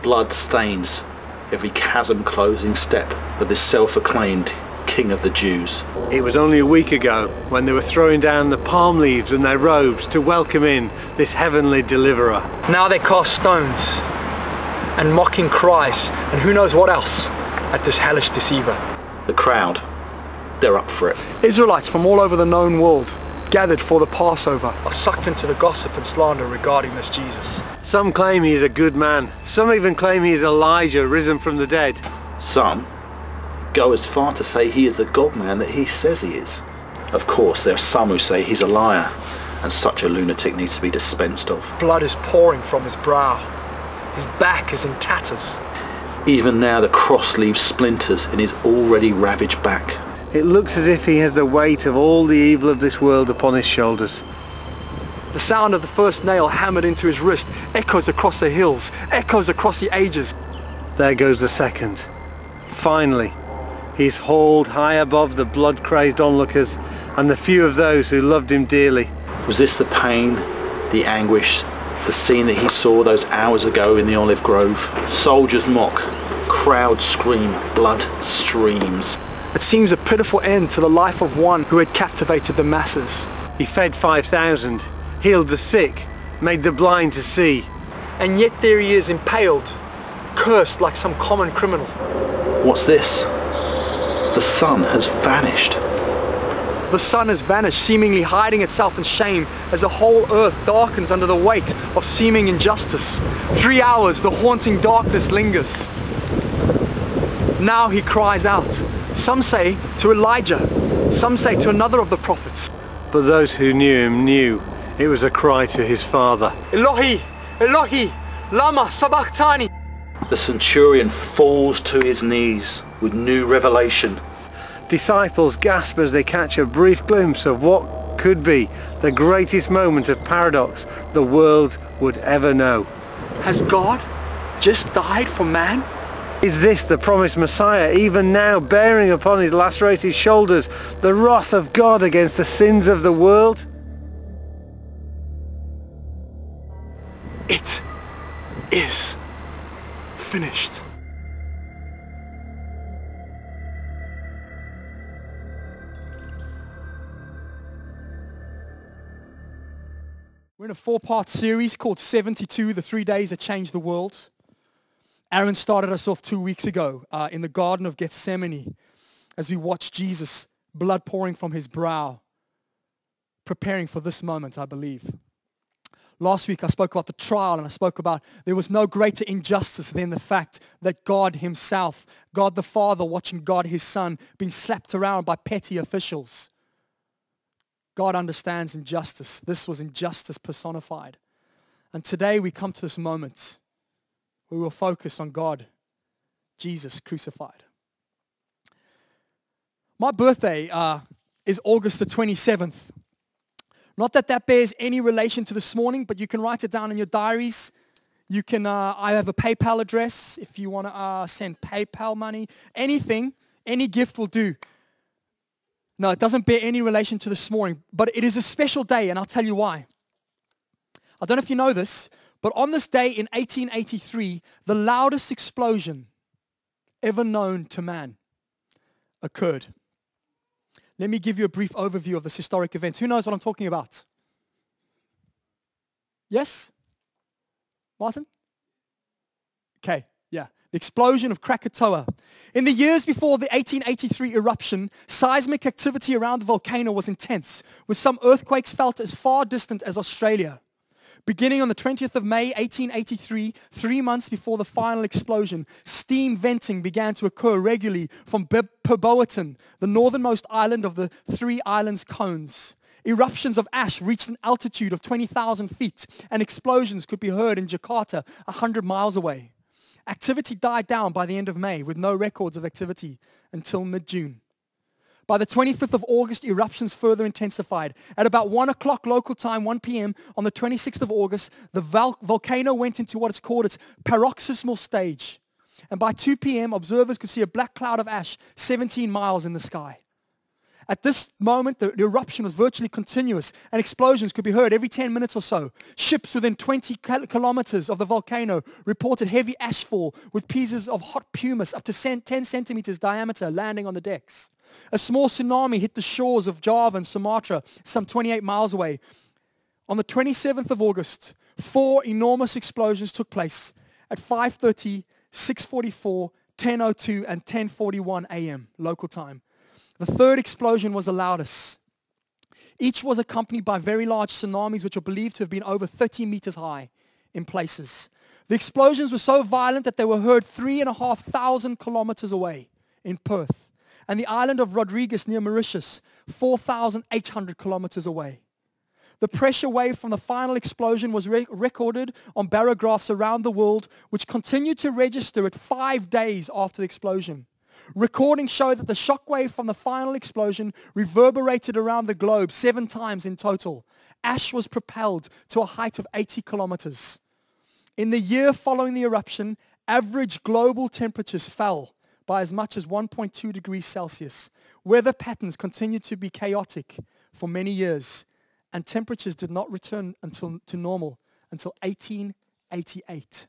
blood stains every chasm-closing step of this self-acclaimed King of the Jews. It was only a week ago when they were throwing down the palm leaves and their robes to welcome in this heavenly deliverer. Now they cast stones and mocking cries and who knows what else at this hellish deceiver. The crowd, they're up for it. Israelites from all over the known world gathered for the Passover are sucked into the gossip and slander regarding this Jesus. Some claim he is a good man. Some even claim he is Elijah risen from the dead. Some go as far to say he is the God-man that he says he is. Of course, there are some who say he's a liar, and such a lunatic needs to be dispensed of. Blood is pouring from his brow. His back is in tatters. Even now the cross leaves splinters in his already ravaged back. It looks as if he has the weight of all the evil of this world upon his shoulders. The sound of the first nail hammered into his wrist echoes across the hills, echoes across the ages. There goes the second. Finally, he's hauled high above the blood-crazed onlookers and the few of those who loved him dearly. Was this the pain, the anguish, the scene that he saw those hours ago in the olive grove? Soldiers mock, crowds scream, blood streams. It seems a pitiful end to the life of one who had captivated the masses. He fed 5,000, healed the sick, made the blind to see. And yet there he is impaled, cursed like some common criminal. What's this? The sun has vanished. The sun has vanished, seemingly hiding itself in shame as the whole earth darkens under the weight of seeming injustice. 3 hours, the haunting darkness lingers. Now he cries out. Some say to Elijah, some say to another of the prophets. But those who knew him knew it was a cry to his Father. Elohi, Elohi, lama sabachthani. The centurion falls to his knees with new revelation. Disciples gasp as they catch a brief glimpse of what could be the greatest moment of paradox the world would ever know. Has God just died for man? Is this the promised Messiah, even now bearing upon his lacerated shoulders the wrath of God against the sins of the world? It is finished. We're in a 4-part series called 72, the 3 days that changed the world. Aaron started us off 2 weeks ago in the Garden of Gethsemane as we watched Jesus, blood pouring from his brow, preparing for this moment, I believe. Last week I spoke about the trial and I spoke about there was no greater injustice than the fact that God himself, God the Father watching God his Son being slapped around by petty officials. God understands injustice. This was injustice personified. And today we come to this moment. We will focus on God, Jesus crucified. My birthday is August the 27th. Not that that bears any relation to this morning, but you can write it down in your diaries. You can, I have a PayPal address if you want to send PayPal money. Anything, any gift will do. No, it doesn't bear any relation to this morning, but it is a special day, and I'll tell you why. I don't know if you know this, but on this day in 1883, the loudest explosion ever known to man occurred. Let me give you a brief overview of this historic event. Who knows what I'm talking about? Yes? Martin? Okay, yeah. The explosion of Krakatoa. In the years before the 1883 eruption, seismic activity around the volcano was intense, with some earthquakes felt as far distant as Australia. Beginning on the 20th of May, 1883, 3 months before the final explosion, steam venting began to occur regularly from Powhatan, the northernmost island of the 3 islands cones. Eruptions of ash reached an altitude of 20,000 feet, and explosions could be heard in Jakarta, 100 miles away. Activity died down by the end of May, with no records of activity until mid-June. By the 25th of August, eruptions further intensified. At about 1 o'clock local time, 1 p.m., on the 26th of August, the volcano went into what is called its paroxysmal stage. And by 2 p.m., observers could see a black cloud of ash 17 miles in the sky. At this moment, the eruption was virtually continuous, and explosions could be heard every 10 minutes or so. Ships within 20 kilometers of the volcano reported heavy ashfall with pieces of hot pumice up to 10 centimeters diameter landing on the decks. A small tsunami hit the shores of Java and Sumatra, some 28 miles away. On the 27th of August, 4 enormous explosions took place at 5:30, 6:44, 10:02, and 10:41 a.m. local time. The third explosion was the loudest. Each was accompanied by very large tsunamis which are believed to have been over 30 meters high in places. The explosions were so violent that they were heard 3,500 kilometers away in Perth, and the island of Rodrigues near Mauritius, 4,800 kilometers away. The pressure wave from the final explosion was recorded on barographs around the world, which continued to register at 5 days after the explosion. Recordings show that the shock wave from the final explosion reverberated around the globe 7 times in total. Ash was propelled to a height of 80 kilometers. In the year following the eruption, average global temperatures fell by as much as 1.2 degrees Celsius. Weather patterns continued to be chaotic for many years, and temperatures did not return to normal until 1888.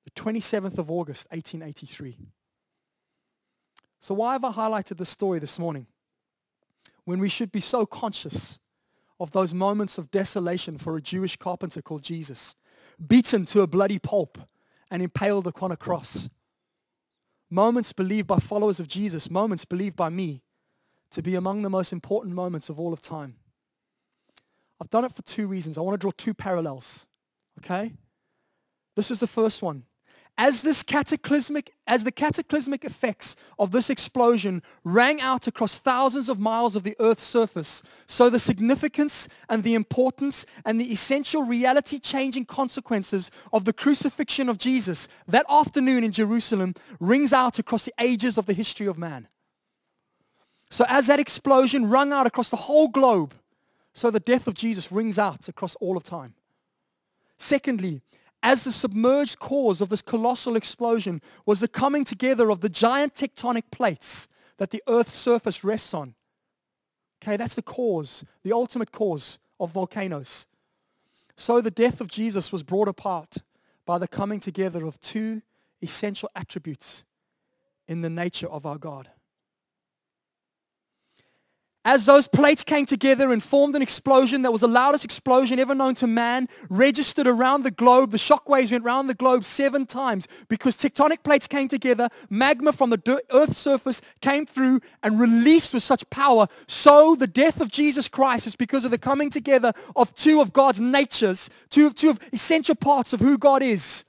The 27th of August, 1883. So why have I highlighted this story this morning? When we should be so conscious of those moments of desolation for a Jewish carpenter called Jesus, beaten to a bloody pulp and impaled upon a cross. Moments believed by followers of Jesus, moments believed by me to be among the most important moments of all of time. I've done it for 2 reasons. I want to draw 2 parallels. Okay? This is the first one. As the cataclysmic effects of this explosion rang out across thousands of miles of the Earth's surface, so the significance and the importance and the essential reality-changing consequences of the crucifixion of Jesus that afternoon in Jerusalem rings out across the ages of the history of man. So as that explosion rung out across the whole globe, so the death of Jesus rings out across all of time. Secondly, as the submerged cause of this colossal explosion was the coming together of the giant tectonic plates that the Earth's surface rests on. Okay, that's the cause, the ultimate cause of volcanoes. So the death of Jesus was brought apart by the coming together of 2 essential attributes in the nature of our God. As those plates came together and formed an explosion that was the loudest explosion ever known to man, registered around the globe, the shock waves went around the globe 7 times because tectonic plates came together, magma from the Earth's surface came through and released with such power. So the death of Jesus Christ is because of the coming together of 2 of God's natures, two of essential parts of who God is.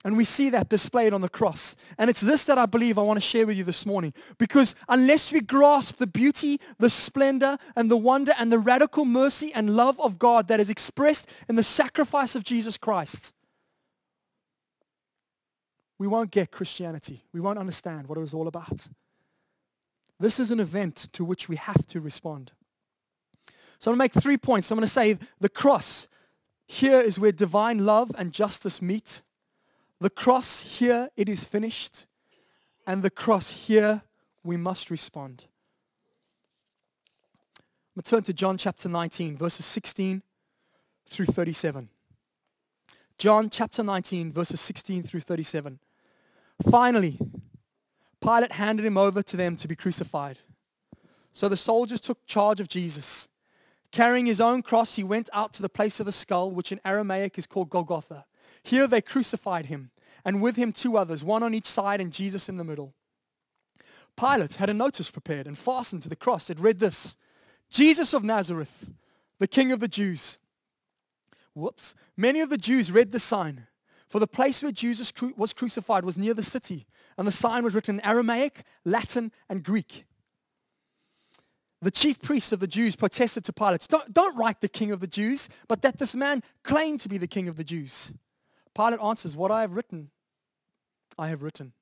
And we see that displayed on the cross. And it's this that I believe I want to share with you this morning. Because unless we grasp the beauty, the splendor, and the wonder, and the radical mercy and love of God that is expressed in the sacrifice of Jesus Christ, we won't get Christianity. We won't understand what it was all about. This is an event to which we have to respond. So I'm going to make 3 points. I'm going to say the cross. Here is where divine love and justice meet. The cross, here it is finished, and the cross, here we must respond. I'm going to turn to John chapter 19, verses 16 through 37. John chapter 19, verses 16 through 37. Finally, Pilate handed him over to them to be crucified. So the soldiers took charge of Jesus. Carrying his own cross, he went out to the place of the skull, which in Aramaic is called Golgotha. Here they crucified him, and with him 2 others, one on each side and Jesus in the middle. Pilate had a notice prepared and fastened to the cross. It read this: Jesus of Nazareth, the King of the Jews. Whoops. Many of the Jews read the sign, for the place where Jesus was crucified was near the city, and the sign was written in Aramaic, Latin, and Greek. The chief priests of the Jews protested to Pilate, don't write the King of the Jews, but that this man claimed to be the King of the Jews. Pilate answers, what I have written, I have written.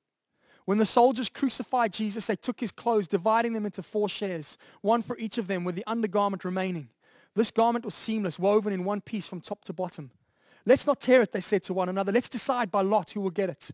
When the soldiers crucified Jesus, they took his clothes, dividing them into 4 shares, one for each of them, with the undergarment remaining. This garment was seamless, woven in one piece from top to bottom. Let's not tear it, they said to one another. Let's decide by lot who will get it.